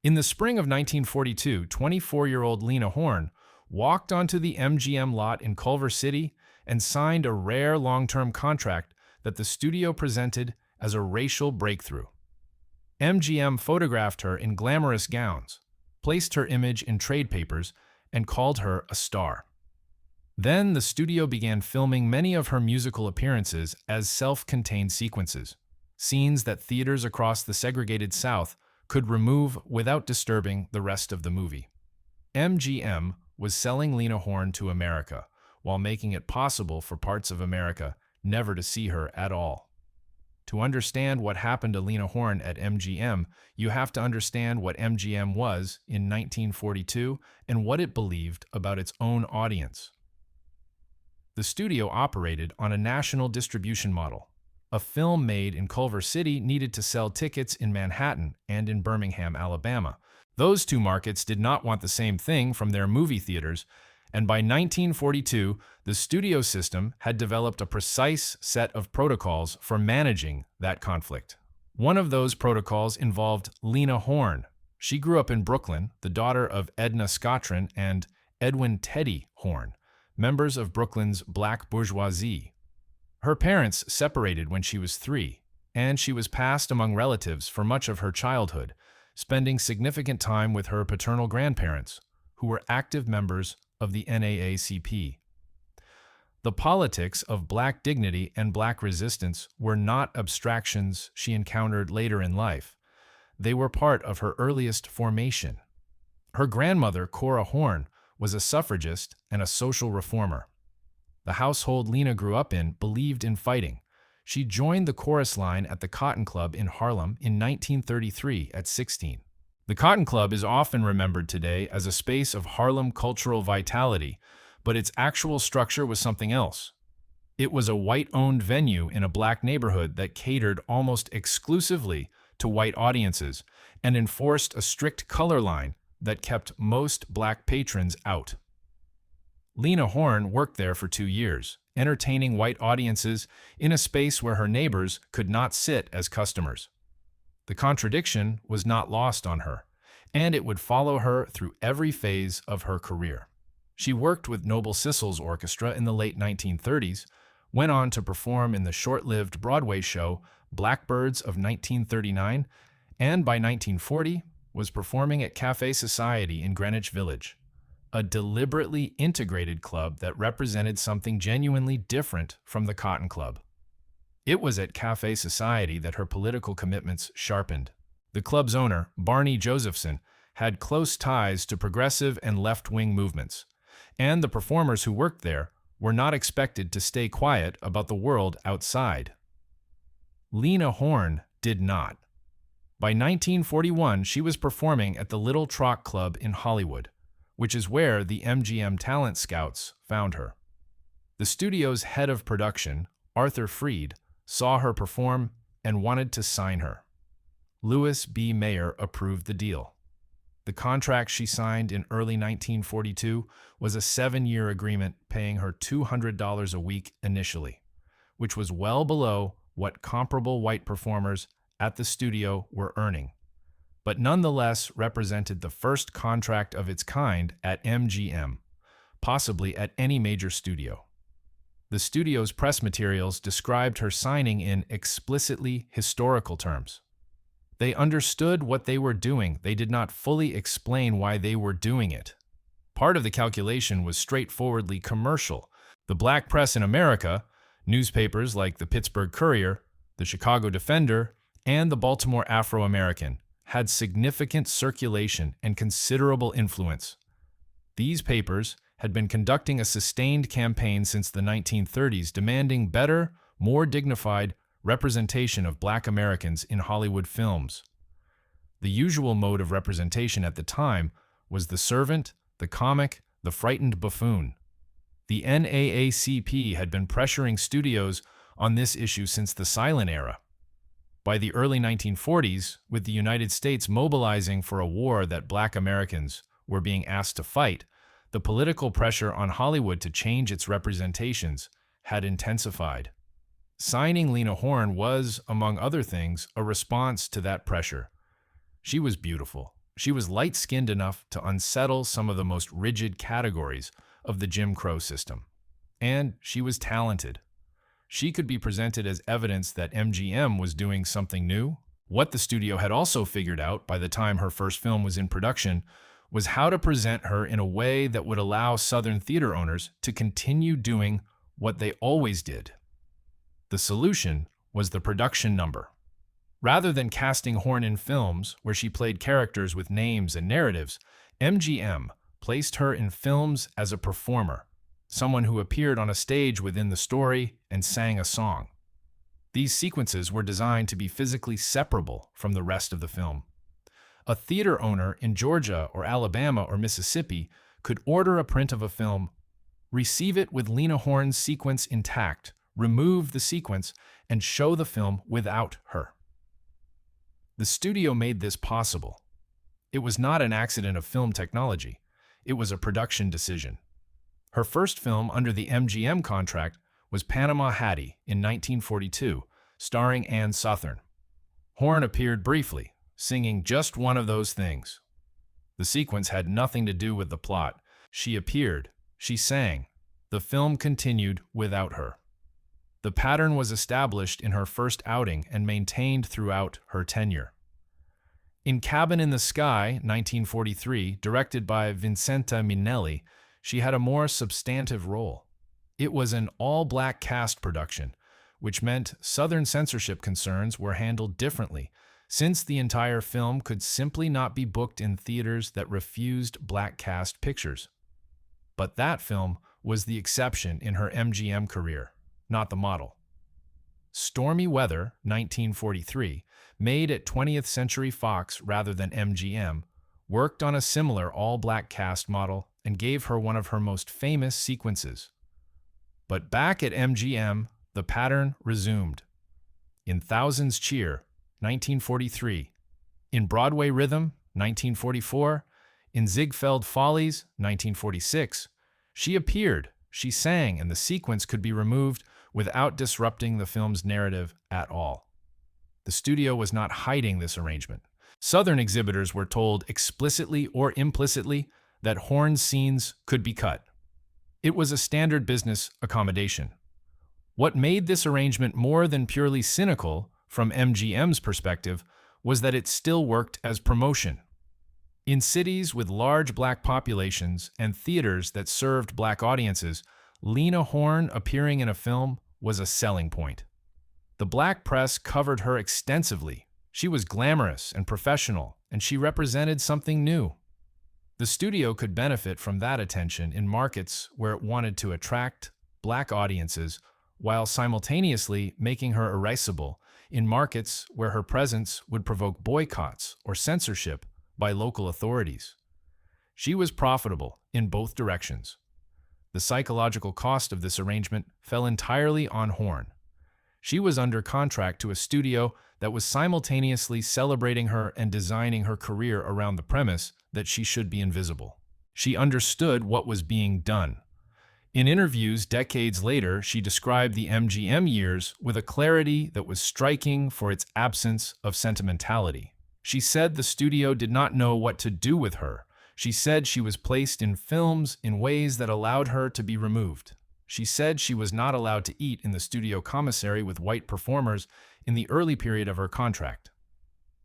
In the spring of 1942, 24-year-old Lena Horne walked onto the MGM lot in Culver City and signed a rare long-term contract that the studio presented as a racial breakthrough. MGM photographed her in glamorous gowns, placed her image in trade papers, and called her a star. Then the studio began filming many of her musical appearances as self-contained sequences, scenes that theaters across the segregated South could remove without disturbing the rest of the movie. MGM was selling Lena Horne to America, while making it possible for parts of America never to see her at all. To understand what happened to Lena Horne at MGM, you have to understand what MGM was in 1942 and what it believed about its own audience. The studio operated on a national distribution model. A film made in Culver City needed to sell tickets in Manhattan and in Birmingham, Alabama. Those two markets did not want the same thing from their movie theaters, and by 1942, the studio system had developed a precise set of protocols for managing that conflict. One of those protocols involved Lena Horne. She grew up in Brooklyn, the daughter of Edna Scottron and Edwin Teddy Horne, members of Brooklyn's black bourgeoisie. Her parents separated when she was 3, and she was passed among relatives for much of her childhood, spending significant time with her paternal grandparents, who were active members of the NAACP. The politics of black dignity and black resistance were not abstractions she encountered later in life. They were part of her earliest formation. Her grandmother, Cora Horne, was a suffragist and a social reformer. The household Lena grew up in believed in fighting. She joined the chorus line at the Cotton Club in Harlem in 1933 at 16. The Cotton Club is often remembered today as a space of Harlem cultural vitality, but its actual structure was something else. It was a white-owned venue in a black neighborhood that catered almost exclusively to white audiences and enforced a strict color line that kept most black patrons out. Lena Horne worked there for 2 years, entertaining white audiences in a space where her neighbors could not sit as customers. The contradiction was not lost on her, and it would follow her through every phase of her career. She worked with Noble Sissle's orchestra in the late 1930s, went on to perform in the short-lived Broadway show Blackbirds of 1939, and by 1940 was performing at Café Society in Greenwich Village, a deliberately integrated club that represented something genuinely different from the Cotton Club. It was at Café Society that her political commitments sharpened. The club's owner, Barney Josephson, had close ties to progressive and left-wing movements, and the performers who worked there were not expected to stay quiet about the world outside. Lena Horne did not. By 1941, she was performing at the Little Troc Club in Hollywood, which is where the MGM Talent Scouts found her. The studio's head of production, Arthur Freed, saw her perform and wanted to sign her. Louis B. Mayer approved the deal. The contract she signed in early 1942 was a 7-year agreement paying her $200 a week initially, which was well below what comparable white performers at the studio were earning, but nonetheless represented the first contract of its kind at MGM, possibly at any major studio. The studio's press materials described her signing in explicitly historical terms. They understood what they were doing. They did not fully explain why they were doing it. Part of the calculation was straightforwardly commercial. The black press in America, newspapers like the Pittsburgh Courier, the Chicago Defender, and the Baltimore Afro-American, had significant circulation and considerable influence. These papers had been conducting a sustained campaign since the 1930s demanding better, more dignified representation of black Americans in Hollywood films. The usual mode of representation at the time was the servant, the comic, the frightened buffoon. The NAACP had been pressuring studios on this issue since the silent era. By the early 1940s, with the United States mobilizing for a war that black Americans were being asked to fight, the political pressure on Hollywood to change its representations had intensified. Signing Lena Horne was, among other things, a response to that pressure. She was beautiful, She was light-skinned enough to unsettle some of the most rigid categories of the Jim Crow system. And she was talented. She could be presented as evidence that MGM was doing something new. What the studio had also figured out by the time her first film was in production was how to present her in a way that would allow Southern theater owners to continue doing what they always did. The solution was the production number. Rather than casting Horne in films where she played characters with names and narratives, MGM placed her in films as a performer, someone who appeared on a stage within the story and sang a song. These sequences were designed to be physically separable from the rest of the film. A theater owner in Georgia or Alabama or Mississippi could order a print of a film, receive it with Lena Horne's sequence intact, remove the sequence, and show the film without her. The studio made this possible. It was not an accident of film technology. It was a production decision. Her first film under the MGM contract was Panama Hattie in 1942, starring Ann Sothern. Horne appeared briefly, singing just one of those things. The sequence had nothing to do with the plot. She appeared, she sang. The film continued without her. The pattern was established in her first outing and maintained throughout her tenure. In Cabin in the Sky, 1943, directed by Vincenta Minnelli, she had a more substantive role. It was an all-black cast production, which meant Southern censorship concerns were handled differently, since the entire film could simply not be booked in theaters that refused black cast pictures. But that film was the exception in her MGM career, not the model. Stormy Weather, 1943, made at 20th Century Fox rather than MGM, worked on a similar all-black cast model and gave her one of her most famous sequences. But back at MGM, the pattern resumed. In Thousands Cheer, 1943, in Broadway Rhythm, 1944, in Ziegfeld Follies, 1946, she appeared, she sang, and the sequence could be removed without disrupting the film's narrative at all. The studio was not hiding this arrangement. Southern exhibitors were told explicitly or implicitly that Horne's scenes could be cut. It was a standard business accommodation. What made this arrangement more than purely cynical from MGM's perspective was that it still worked as promotion. In cities with large black populations and theaters that served black audiences, Lena Horne appearing in a film was a selling point. The black press covered her extensively. She was glamorous and professional, and she represented something new. The studio could benefit from that attention in markets where it wanted to attract black audiences while simultaneously making her erasable in markets where her presence would provoke boycotts or censorship by local authorities. She was profitable in both directions. The psychological cost of this arrangement fell entirely on Horne. She was under contract to a studio that was simultaneously celebrating her and designing her career around the premise that she should be invisible. She understood what was being done. In interviews decades later, she described the MGM years with a clarity that was striking for its absence of sentimentality. She said the studio did not know what to do with her. She said she was placed in films in ways that allowed her to be removed. She said she was not allowed to eat in the studio commissary with white performers in the early period of her contract.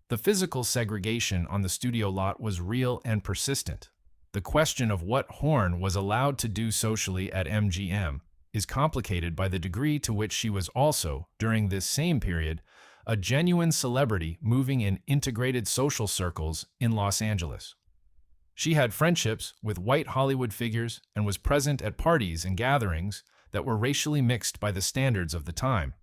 The physical segregation on the studio lot was real and persistent. The question of what Horne was allowed to do socially at MGM is complicated by the degree to which she was also, during this same period, a genuine celebrity moving in integrated social circles in Los Angeles. She had friendships with white Hollywood figures and was present at parties and gatherings that were racially mixed by the standards of the time.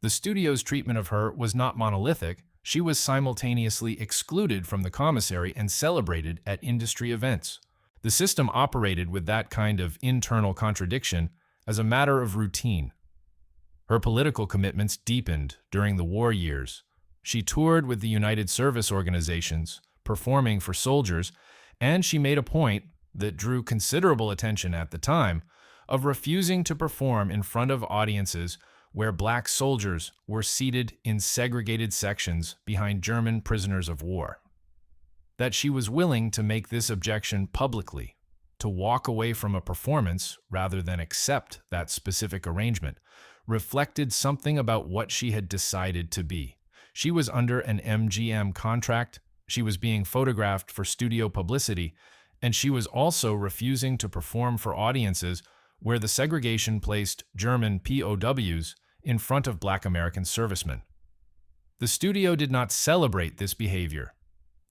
The studio's treatment of her was not monolithic. She was simultaneously excluded from the commissary and celebrated at industry events. The system operated with that kind of internal contradiction as a matter of routine. Her political commitments deepened during the war years. She toured with the United Service Organizations, performing for soldiers, and she made a point that drew considerable attention at the time of refusing to perform in front of audiences where black soldiers were seated in segregated sections behind German prisoners of war. that she was willing to make this objection publicly, to walk away from a performance rather than accept that specific arrangement, reflected something about what she had decided to be. She was under an MGM contract, she was being photographed for studio publicity, and she was also refusing to perform for audiences where the segregation placed German POWs in front of Black American servicemen. The studio did not celebrate this behavior.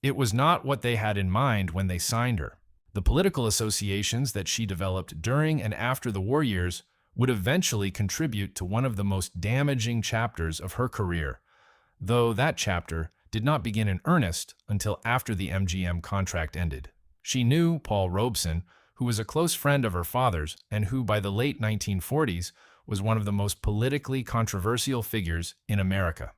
It was not what they had in mind when they signed her. The political associations that she developed during and after the war years would eventually contribute to one of the most damaging chapters of her career, though that chapter did not begin in earnest until after the MGM contract ended. She knew Paul Robeson, who was a close friend of her father's and who by the late 1940s was one of the most politically controversial figures in America.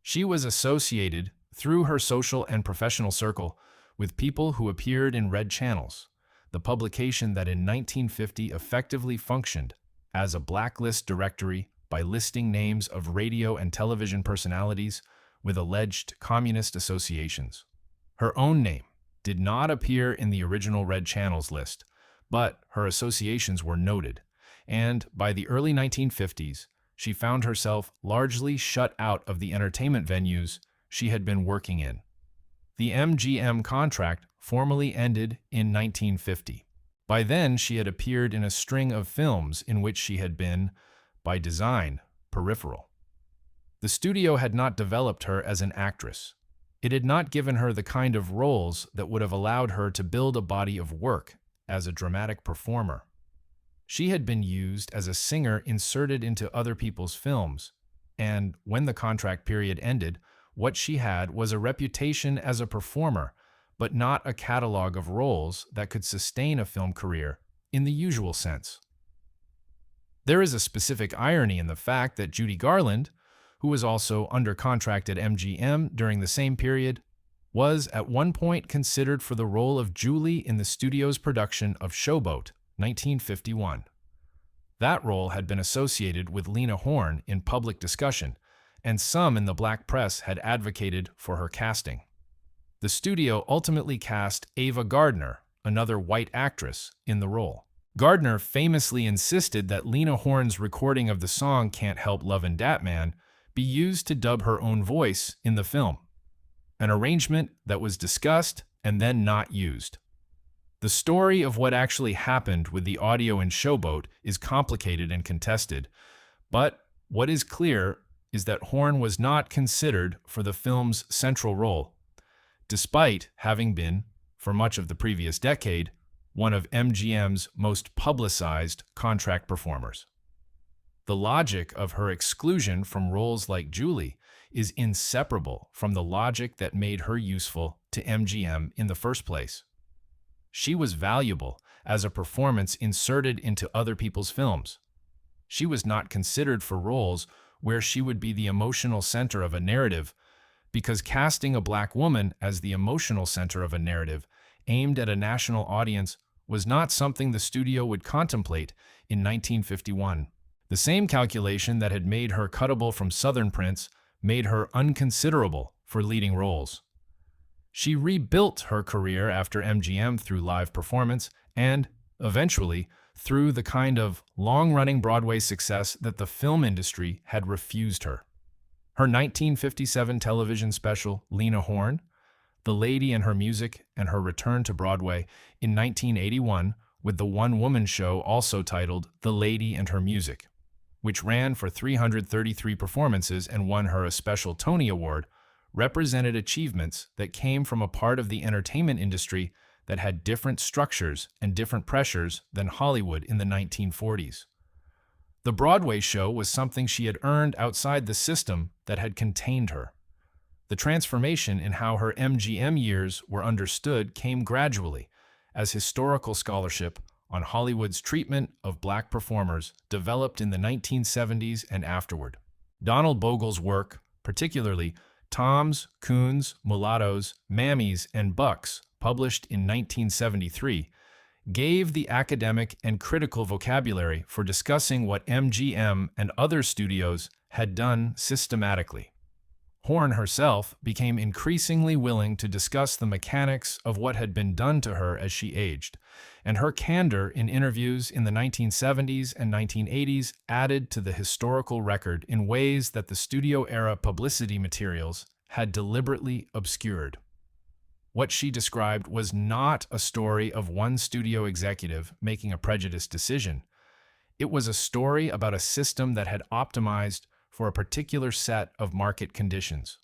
She was associated, through her social and professional circle, with people who appeared in Red Channels, the publication that in 1950 effectively functioned as a blacklist directory by listing names of radio and television personalities with alleged communist associations. Her own name did not appear in the original Red Channels list, but her associations were noted, and by the early 1950s, she found herself largely shut out of the entertainment venues she had been working in. The MGM contract formally ended in 1950. By then, she had appeared in a string of films in which she had been, by design, peripheral. The studio had not developed her as an actress. It had not given her the kind of roles that would have allowed her to build a body of work as a dramatic performer. She had been used as a singer inserted into other people's films, and when the contract period ended, what she had was a reputation as a performer, but not a catalog of roles that could sustain a film career in the usual sense. There is a specific irony in the fact that Judy Garland, who was also under contract at MGM during the same period, was at one point considered for the role of Julie in the studio's production of Showboat, 1951. That role had been associated with Lena Horne in public discussion, and some in the black press had advocated for her casting. The studio ultimately cast Ava Gardner, another white actress, in the role. Gardner famously insisted that Lena Horne's recording of the song Can't Help Lovin' Dat Man be used to dub her own voice in the film, an arrangement that was discussed and then not used. The story of what actually happened with the audio in Showboat is complicated and contested, but what is clear is that Horne was not considered for the film's central role, despite having been, for much of the previous decade, one of MGM's most publicized contract performers. The logic of her exclusion from roles like Julie is inseparable from the logic that made her useful to MGM in the first place. She was valuable as a performance inserted into other people's films. She was not considered for roles where she would be the emotional center of a narrative, because casting a black woman as the emotional center of a narrative aimed at a national audience was not something the studio would contemplate in 1951. The same calculation that had made her cuttable from Southern Prince made her unconsiderable for leading roles. She rebuilt her career after MGM through live performance and, eventually, through the kind of long-running Broadway success that the film industry had refused her. Her 1957 television special, Lena Horne, The Lady and Her Music, and her return to Broadway in 1981 with the one-woman show also titled The Lady and Her Music, which ran for 333 performances and won her a special Tony Award, represented achievements that came from a part of the entertainment industry that had different structures and different pressures than Hollywood in the 1940s. The Broadway show was something she had earned outside the system that had contained her. The transformation in how her MGM years were understood came gradually, as historical scholarship on Hollywood's treatment of black performers developed in the 1970s and afterward. Donald Bogle's work, particularly Toms, Coons, Mulattoes, Mammies, and Bucks, published in 1973, gave the academic and critical vocabulary for discussing what MGM and other studios had done systematically. Horne herself became increasingly willing to discuss the mechanics of what had been done to her as she aged, and her candor in interviews in the 1970s and 1980s added to the historical record in ways that the studio-era publicity materials had deliberately obscured. What she described was not a story of one studio executive making a prejudiced decision. It was a story about a system that had optimized for a particular set of market conditions.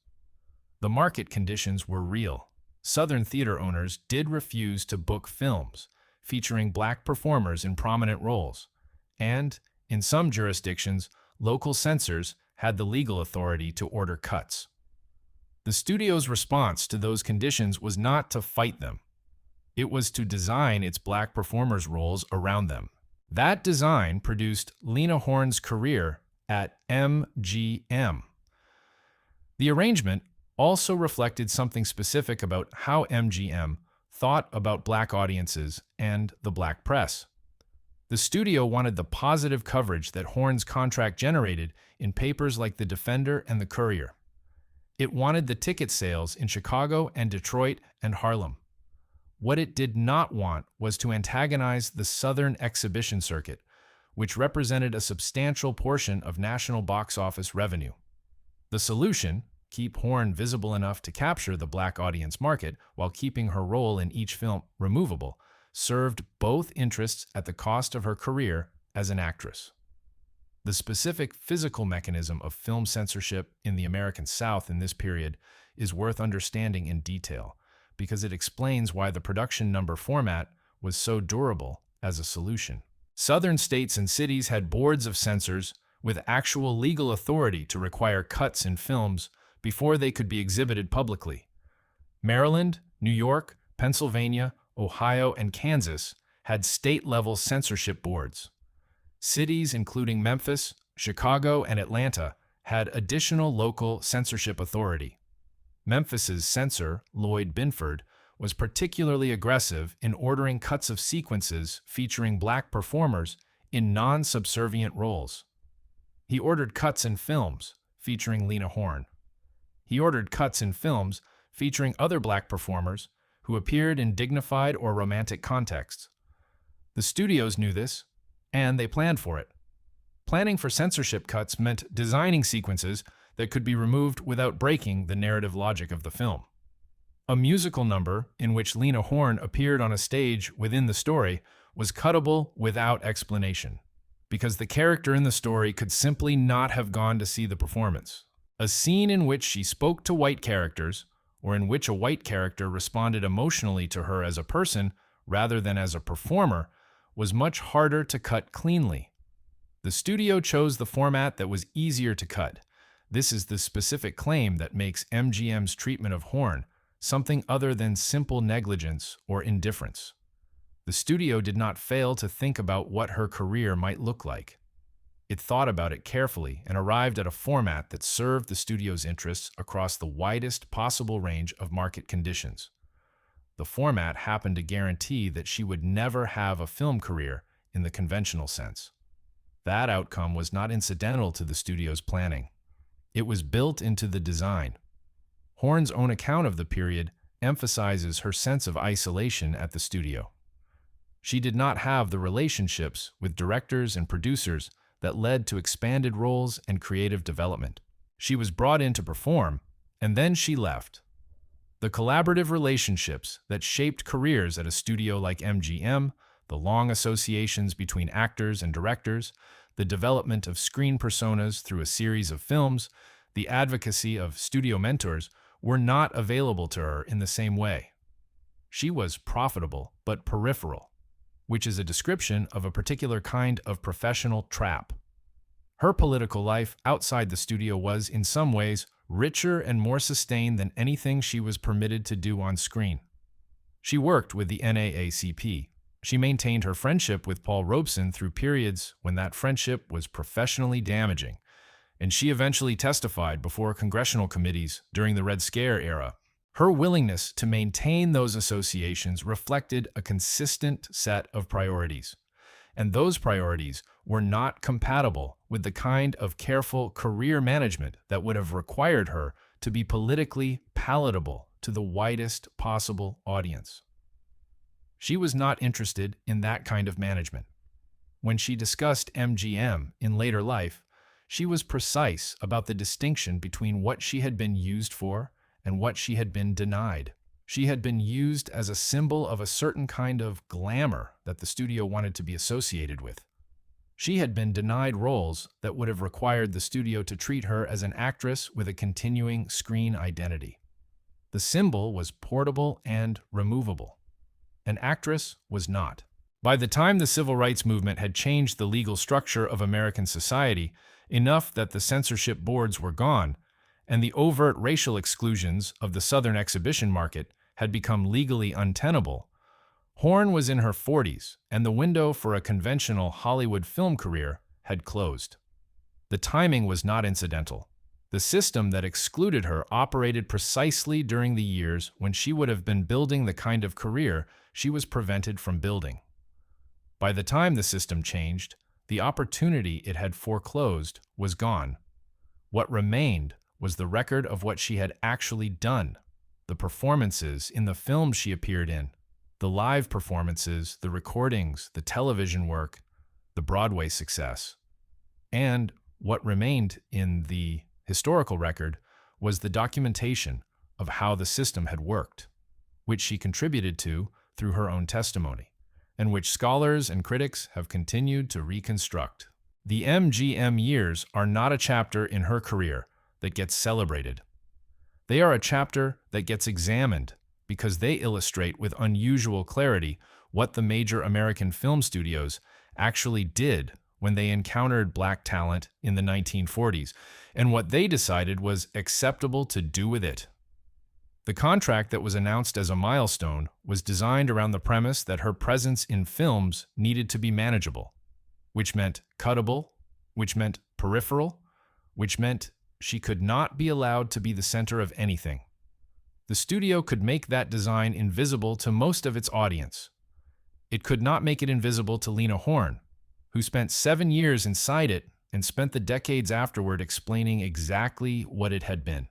The market conditions were real. Southern theater owners did refuse to book films featuring black performers in prominent roles, and, in some jurisdictions, local censors had the legal authority to order cuts. The studio's response to those conditions was not to fight them. It was to design its black performers' roles around them. That design produced Lena Horne's career at MGM. The arrangement also reflected something specific about how MGM thought about black audiences and the black press. The studio wanted the positive coverage that Horne's contract generated in papers like The Defender and The Courier. It wanted the ticket sales in Chicago and Detroit and Harlem. What it did not want was to antagonize the Southern exhibition circuit, which represented a substantial portion of national box office revenue. The solution, keep Horne visible enough to capture the black audience market while keeping her role in each film removable, served both interests at the cost of her career as an actress. The specific physical mechanism of film censorship in the American South in this period is worth understanding in detail, because it explains why the production number format was so durable as a solution. Southern states and cities had boards of censors with actual legal authority to require cuts in films before they could be exhibited publicly. Maryland, New York, Pennsylvania, Ohio, and Kansas had state-level censorship boards. Cities including Memphis, Chicago, and Atlanta had additional local censorship authority. Memphis's censor, Lloyd Binford, was particularly aggressive in ordering cuts of sequences featuring black performers in non-subservient roles. He ordered cuts in films featuring Lena Horne. He ordered cuts in films featuring other black performers who appeared in dignified or romantic contexts. The studios knew this, and they planned for it. Planning for censorship cuts meant designing sequences that could be removed without breaking the narrative logic of the film. A musical number in which Lena Horne appeared on a stage within the story was cuttable without explanation, because the character in the story could simply not have gone to see the performance. A scene in which she spoke to white characters, or in which a white character responded emotionally to her as a person rather than as a performer, was much harder to cut cleanly. The studio chose the format that was easier to cut. This is the specific claim that makes MGM's treatment of Horne something other than simple negligence or indifference. The studio did not fail to think about what her career might look like. It thought about it carefully and arrived at a format that served the studio's interests across the widest possible range of market conditions. The format happened to guarantee that she would never have a film career in the conventional sense. That outcome was not incidental to the studio's planning. It was built into the design. Horne's own account of the period emphasizes her sense of isolation at the studio. She did not have the relationships with directors and producers that led to expanded roles and creative development. She was brought in to perform, and then she left. The collaborative relationships that shaped careers at a studio like MGM, the long associations between actors and directors, the development of screen personas through a series of films, the advocacy of studio mentors were not available to her in the same way. She was profitable but peripheral, which is a description of a particular kind of professional trap. Her political life outside the studio was, in some ways, richer and more sustained than anything she was permitted to do on screen. She worked with the NAACP. She maintained her friendship with Paul Robeson through periods when that friendship was professionally damaging, and she eventually testified before congressional committees during the Red Scare era. Her willingness to maintain those associations reflected a consistent set of priorities, and those priorities were not compatible with the kind of careful career management that would have required her to be politically palatable to the widest possible audience. She was not interested in that kind of management. When she discussed MGM in later life, she was precise about the distinction between what she had been used for and what she had been denied. She had been used as a symbol of a certain kind of glamour that the studio wanted to be associated with. She had been denied roles that would have required the studio to treat her as an actress with a continuing screen identity. The symbol was portable and removable. An actress was not. By the time the civil rights movement had changed the legal structure of American society enough that the censorship boards were gone, and the overt racial exclusions of the Southern exhibition market had become legally untenable, Horne was in her 40s, and the window for a conventional Hollywood film career had closed. The timing was not incidental. The system that excluded her operated precisely during the years when she would have been building the kind of career she was prevented from building. By the time the system changed, the opportunity it had foreclosed was gone. What remained was the record of what she had actually done, the performances in the films she appeared in, the live performances, the recordings, the television work, the Broadway success. And what remained in the historical record was the documentation of how the system had worked, which she contributed to through her own testimony, and which scholars and critics have continued to reconstruct. The MGM years are not a chapter in her career that gets celebrated. They are a chapter that gets examined because they illustrate with unusual clarity what the major American film studios actually did when they encountered black talent in the 1940s, and what they decided was acceptable to do with it. The contract that was announced as a milestone was designed around the premise that her presence in films needed to be manageable, which meant cuttable, which meant peripheral, which meant she could not be allowed to be the center of anything. The studio could make that design invisible to most of its audience. It could not make it invisible to Lena Horne, who spent 7 years inside it and spent the decades afterward explaining exactly what it had been.